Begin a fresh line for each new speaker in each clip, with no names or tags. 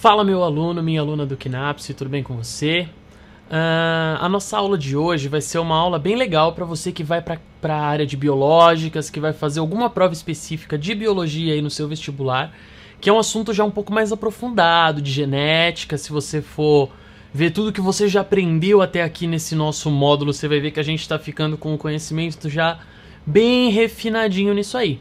Fala meu aluno, minha aluna do Knapse, tudo bem com você? A nossa aula de hoje vai ser uma aula bem legal para você que vai para a área de biológicas, que vai fazer alguma prova específica de biologia aí no seu vestibular, que é um assunto já um pouco mais aprofundado, de genética. Se você for ver tudo que você já aprendeu até aqui nesse nosso módulo, você vai ver que a gente está ficando com o conhecimento já bem refinadinho nisso aí.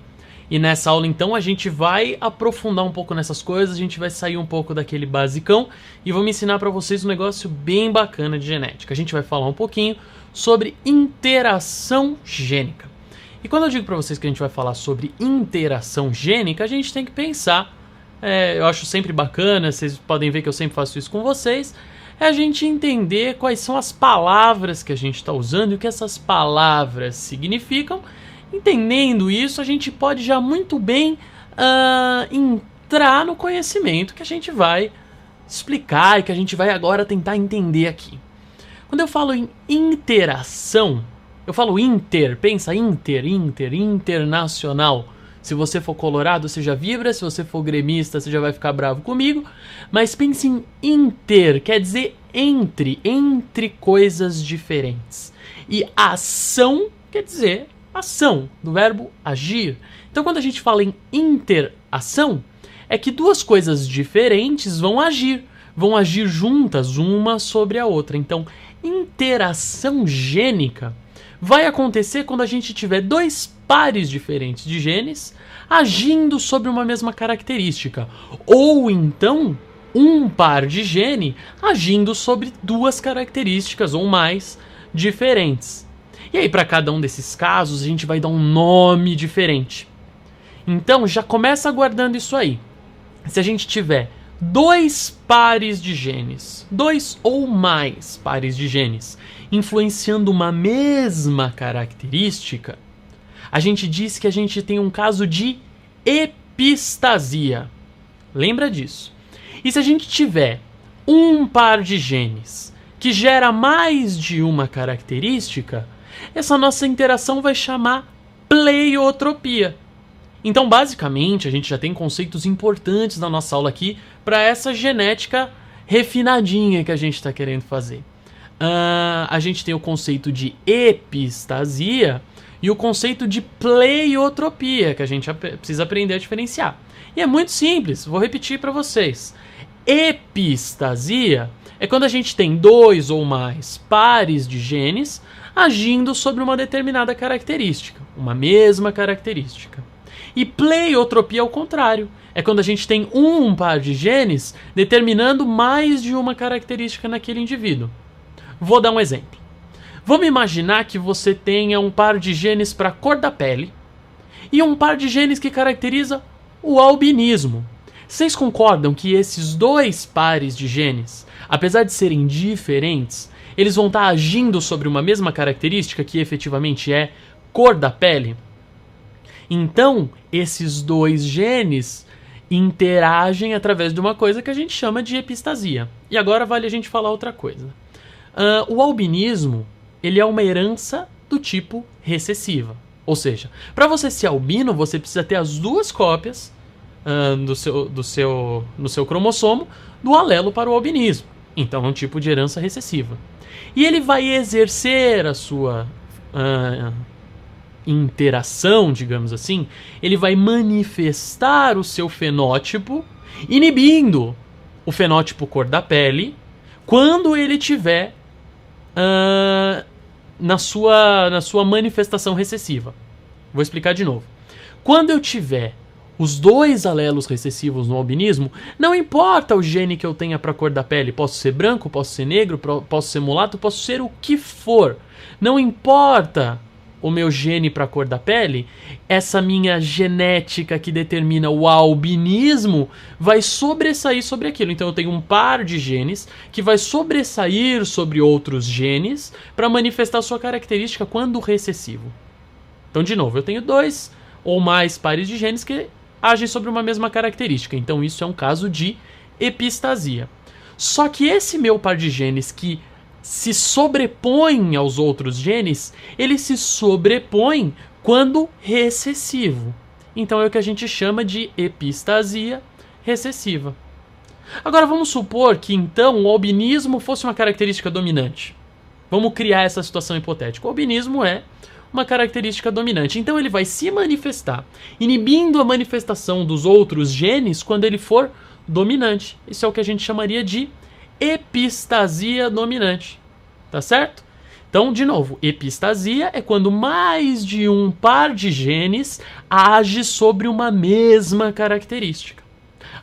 E nessa aula, então, a gente vai aprofundar um pouco nessas coisas, a gente vai sair um pouco daquele basicão e vou me ensinar para vocês um negócio bem bacana de genética. A gente vai falar um pouquinho sobre interação gênica. E quando eu digo para vocês que a gente vai falar sobre interação gênica, a gente tem que pensar, eu acho sempre bacana, vocês podem ver que eu sempre faço isso com vocês, é a gente entender quais são as palavras que a gente está usando e o que essas palavras significam. Entendendo isso, a gente pode já muito bem entrar no conhecimento que a gente vai explicar e que a gente vai agora tentar entender aqui. Quando eu falo em interação, eu falo pensa internacional. Se você for colorado, você já vibra, se você for gremista, você já vai ficar bravo comigo. Mas pense em quer dizer entre coisas diferentes. E ação quer dizer ação, do verbo agir. Então, quando a gente fala em interação, é que duas coisas diferentes vão agir juntas, uma sobre a outra. Então, interação gênica vai acontecer quando a gente tiver dois pares diferentes de genes agindo sobre uma mesma característica, ou então um par de gene agindo sobre duas características ou mais diferentes. E aí, para cada um desses casos, a gente vai dar um nome diferente. Então, já começa guardando isso aí. Se a gente tiver dois pares de genes, dois ou mais pares de genes, influenciando uma mesma característica, a gente diz que a gente tem um caso de epistasia. Lembra disso? E se a gente tiver um par de genes que gera mais de uma característica, essa nossa interação vai chamar pleiotropia. Então, basicamente, a gente já tem conceitos importantes na nossa aula aqui para essa genética refinadinha que a gente está querendo fazer. A gente tem o conceito de epistasia e o conceito de pleiotropia, que a gente precisa aprender a diferenciar. E é muito simples, vou repetir para vocês. Epistasia é quando a gente tem dois ou mais pares de genes agindo sobre uma determinada característica, uma mesma característica. E pleiotropia é o contrário, é quando a gente tem um par de genes determinando mais de uma característica naquele indivíduo. Vou dar um exemplo. Vamos imaginar que você tenha um par de genes para a cor da pele e um par de genes que caracteriza o albinismo. Vocês concordam que esses dois pares de genes, apesar de serem diferentes, eles vão estar agindo sobre uma mesma característica que efetivamente é cor da pele? Então, esses dois genes interagem através de uma coisa que a gente chama de epistasia. E agora vale a gente falar outra coisa. O albinismo, ele é uma herança do tipo recessiva. Ou seja, para você ser albino, você precisa ter as duas cópias no seu cromossomo do alelo para o albinismo. Então é um tipo de herança recessiva. E ele vai exercer a sua interação, digamos assim, ele vai manifestar o seu fenótipo, inibindo o fenótipo cor da pele, quando ele tiver na sua manifestação recessiva. Vou explicar de novo. Quando eu tiver os dois alelos recessivos no albinismo, não importa o gene que eu tenha para a cor da pele, posso ser branco, posso ser negro, posso ser mulato, posso ser o que for. Não importa o meu gene para a cor da pele, essa minha genética que determina o albinismo vai sobressair sobre aquilo. Então eu tenho um par de genes que vai sobressair sobre outros genes para manifestar sua característica quando recessivo. Então, de novo, eu tenho dois ou mais pares de genes que agem sobre uma mesma característica. Então isso é um caso de epistasia. Só que esse meu par de genes que se sobrepõe aos outros genes, ele se sobrepõe quando recessivo. Então é o que a gente chama de epistasia recessiva. Agora vamos supor que então o albinismo fosse uma característica dominante. Vamos criar essa situação hipotética. O albinismo é uma característica dominante. Então ele vai se manifestar, inibindo a manifestação dos outros genes quando ele for dominante. Isso é o que a gente chamaria de epistasia dominante. Tá certo? Então, de novo, epistasia é quando mais de um par de genes age sobre uma mesma característica.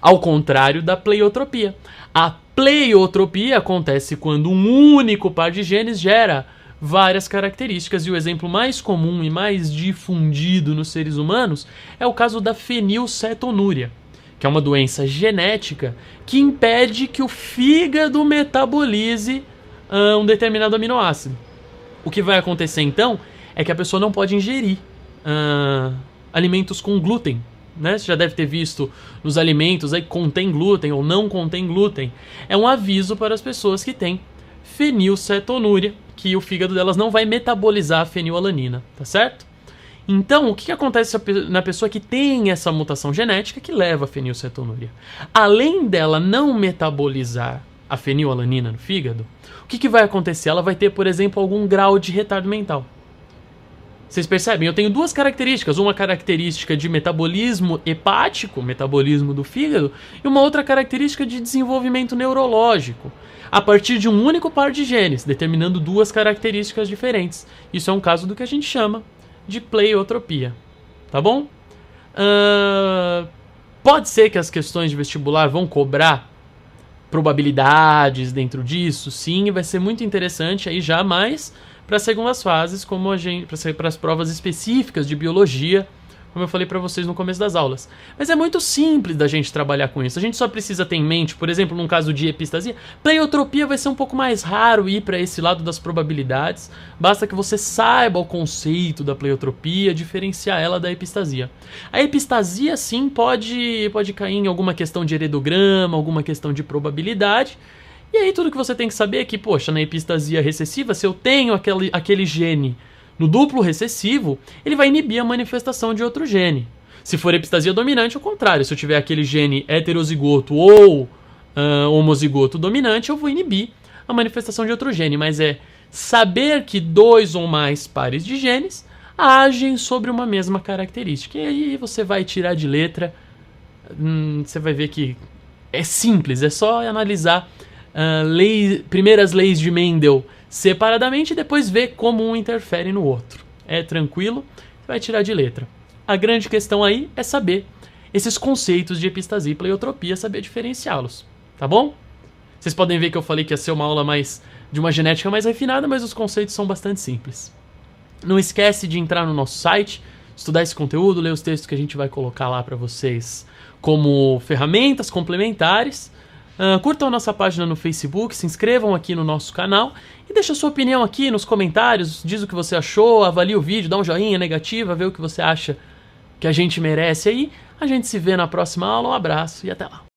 Ao contrário da pleiotropia. A pleiotropia acontece quando um único par de genes gera várias características, e o exemplo mais comum e mais difundido nos seres humanos é o caso da fenilcetonúria, que é uma doença genética que impede que o fígado metabolize um determinado aminoácido. O que vai acontecer então é que a pessoa não pode ingerir alimentos com glúten. Né? Você já deve ter visto nos alimentos aí que contém glúten ou não contém glúten. É um aviso para as pessoas que têm fenilcetonúria, que o fígado delas não vai metabolizar a fenilalanina, tá certo? Então, o que acontece na pessoa que tem essa mutação genética que leva a fenilcetonúria? Além dela não metabolizar a fenilalanina no fígado, o que vai acontecer? Ela vai ter, por exemplo, algum grau de retardo mental. Vocês percebem? Eu tenho duas características. Uma característica de metabolismo hepático, metabolismo do fígado, e uma outra característica de desenvolvimento neurológico, a partir de um único par de genes, determinando duas características diferentes. Isso é um caso do que a gente chama de pleiotropia. Tá bom? Pode ser que as questões de vestibular vão cobrar probabilidades dentro disso, sim, vai ser muito interessante aí já mais para as segundas fases, como para as provas específicas de biologia, como eu falei para vocês no começo das aulas. Mas é muito simples da gente trabalhar com isso. A gente só precisa ter em mente, por exemplo, num caso de epistasia, pleiotropia vai ser um pouco mais raro ir para esse lado das probabilidades. Basta que você saiba o conceito da pleiotropia, diferenciar ela da epistasia. A epistasia, sim, pode cair em alguma questão de heredograma, alguma questão de probabilidade. E aí tudo que você tem que saber é que, poxa, na epistasia recessiva, se eu tenho aquele gene no duplo recessivo, ele vai inibir a manifestação de outro gene. Se for epistasia dominante, ao contrário. Se eu tiver aquele gene heterozigoto ou homozigoto dominante, eu vou inibir a manifestação de outro gene. Mas é saber que dois ou mais pares de genes agem sobre uma mesma característica. E aí você vai tirar de letra, você vai ver que é simples, é só analisar primeiras leis de Mendel separadamente e depois ver como um interfere no outro. É tranquilo, vai tirar de letra. A grande questão aí é saber esses conceitos de epistasia e pleiotropia, saber diferenciá-los, tá bom? Vocês podem ver que eu falei que ia ser uma aula de uma genética mais refinada, mas os conceitos são bastante simples. Não esquece de entrar no nosso site, estudar esse conteúdo, ler os textos que a gente vai colocar lá para vocês como ferramentas complementares. Curtam a nossa página no Facebook, se inscrevam aqui no nosso canal e deixa a sua opinião aqui nos comentários, diz o que você achou, avalia o vídeo, dá um joinha, negativa, vê o que você acha que a gente merece aí. A gente se vê na próxima aula, um abraço e até lá.